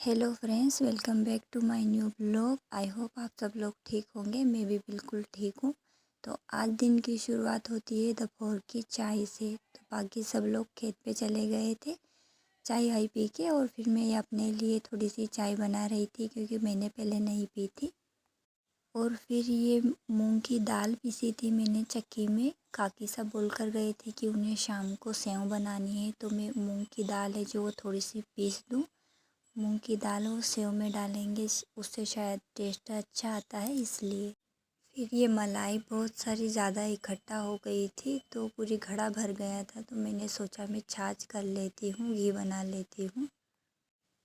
Hello friends, welcome back to my new blog. I hope आप सब लोग ठीक होंगे। मैं भी बिल्कुल ठीक हूँ। तो आज दिन की शुरुआत होती है दोपहर की चाय से। तो बाकी सब लोग खेत पे चले गए थे चाय वाय पी के, और फिर मैं अपने लिए थोड़ी सी चाय बना रही थी क्योंकि मैंने पहले नहीं पी थी। और फिर ये मूंग की दाल पीसी थी मैंने चक्की में। काकी सब बोल कर गए थे कि उन्हें शाम को सेव बनानी है, तो मैं मूंग की दाल है जो वो थोड़ी सी पीस दूँ। मूंग की दाल और सेव में डालेंगे, उससे शायद टेस्ट अच्छा आता है, इसलिए। फिर ये मलाई बहुत सारी ज़्यादा इकट्ठा हो गई थी तो पूरी घड़ा भर गया था, तो मैंने सोचा मैं छाछ कर लेती हूँ, घी बना लेती हूँ।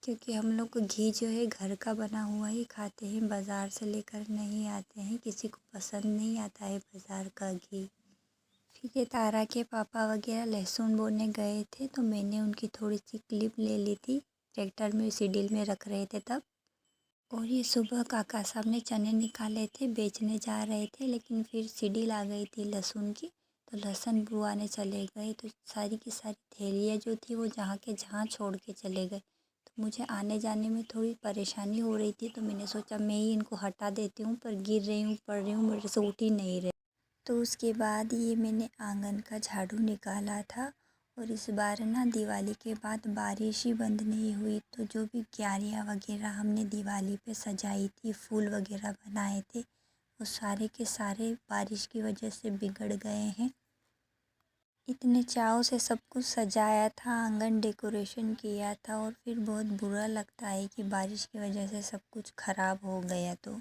क्योंकि हम लोग को घी जो है घर का बना हुआ ही खाते हैं, बाज़ार से लेकर नहीं आते हैं। किसी को पसंद नहीं आता है बाज़ार का घी। फिर ये तारा के पापा वगैरह लहसुन बोने गए थे, तो मैंने उनकी थोड़ी सी क्लिप ले ली थी। ट्रैक्टर में सीडील में रख रहे थे तब। और ये सुबह काका साहब ने चने निकाले थे, बेचने जा रहे थे, लेकिन फिर सीडील आ गई थी लहसुन की, तो लहसुन बुआने चले गए। तो सारी की सारी थैलियाँ जो थी वो जहाँ के जहाँ छोड़ के चले गए। तो मुझे आने जाने में थोड़ी परेशानी हो रही थी, तो मैंने सोचा मैं ही इनको हटा देती हूँ, पर गिर रही हूँ, पड़ रही हूँ, मेरे से उठ ही नहीं रहे। तो उसके बाद ये मैंने आंगन का झाड़ू निकाला था। और इस बार ना दिवाली के बाद बारिश ही बंद नहीं हुई, तो जो भी क्यारियाँ वगैरह हमने दिवाली पे सजाई थी, फूल वगैरह बनाए थे, वो सारे के सारे बारिश की वजह से बिगड़ गए हैं। इतने चाव से सब कुछ सजाया था, आंगन डेकोरेशन किया था, और फिर बहुत बुरा लगता है कि बारिश की वजह से सब कुछ ख़राब हो गया। तो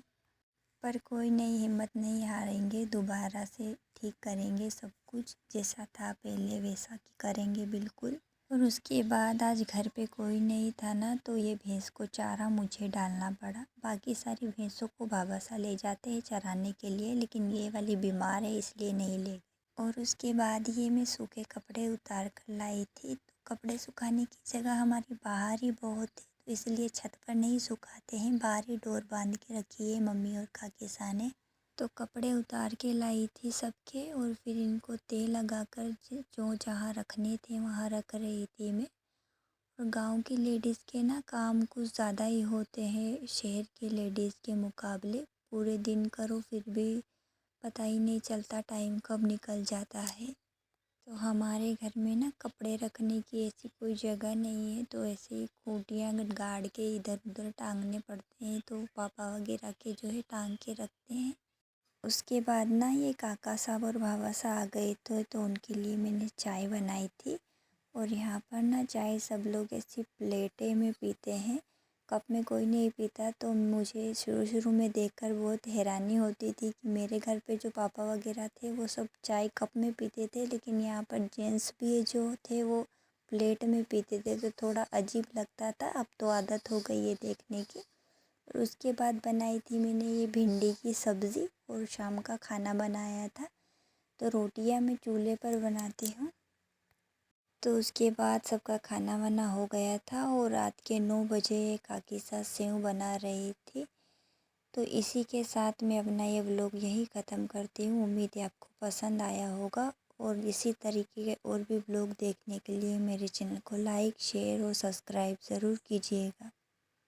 पर कोई नहीं, हिम्मत नहीं हारेंगे, दोबारा से ठीक करेंगे सब कुछ। जैसा था पहले वैसा कि करेंगे बिल्कुल। और उसके बाद आज घर पे कोई नहीं था ना, तो ये भैंस को चारा मुझे डालना पड़ा। बाकी सारी भैंसों को बाबा सा ले जाते हैं चराने के लिए, लेकिन ये वाली बीमार है इसलिए नहीं ले गए। और उसके बाद ये मैं सूखे कपड़े उतार कर लाई थी। तो कपड़े सुखाने की जगह हमारी बाहर ही बहुत है, तो इसलिए छत पर नहीं सुखाते हैं, बाहर ही डोर बांध के रखी है मम्मी और काकी सा ने। तो कपड़े उतार के लाई थी सबके, और फिर इनको तेल लगाकर जो जहाँ रखने थे वहाँ रख रही थी मैं। और गांव की लेडीज़ के ना काम कुछ ज़्यादा ही होते हैं शहर के लेडीज़ के मुकाबले। पूरे दिन करो फिर भी पता ही नहीं चलता टाइम कब निकल जाता है। तो हमारे घर में ना कपड़े रखने की ऐसी कोई जगह नहीं है, तो ऐसे ही खूंटियाँ गाड़ के इधर उधर टांगने पड़ते हैं, तो पापा वगैरह के जो है टांग के रखते हैं। उसके बाद ना ये काका साहब और भाभा साहब आ गए तो उनके लिए मैंने चाय बनाई थी। और यहाँ पर ना चाय सब लोग ऐसी प्लेटें में पीते हैं, कप में कोई नहीं पीता। तो मुझे शुरू शुरू में देखकर बहुत हैरानी होती थी कि मेरे घर पे जो पापा वगैरह थे वो सब चाय कप में पीते थे, लेकिन यहाँ पर जेंट्स भी जो थे वो प्लेट में पीते थे, तो थोड़ा अजीब लगता था। अब तो आदत हो गई है देखने की। और उसके बाद बनाई थी मैंने ये भिंडी की सब्ज़ी, और शाम का खाना बनाया था। तो रोटियां मैं चूल्हे पर बनाती हूँ। तो उसके बाद सबका खाना वाना हो गया था, और रात के 9 बजे काकी सास सेव बना रही थी। तो इसी के साथ मैं अपना ये व्लॉग यही ख़त्म करती हूँ। उम्मीद है आपको पसंद आया होगा, और इसी तरीके के और भी व्लॉग देखने के लिए मेरे चैनल को लाइक शेयर और सब्सक्राइब ज़रूर कीजिएगा।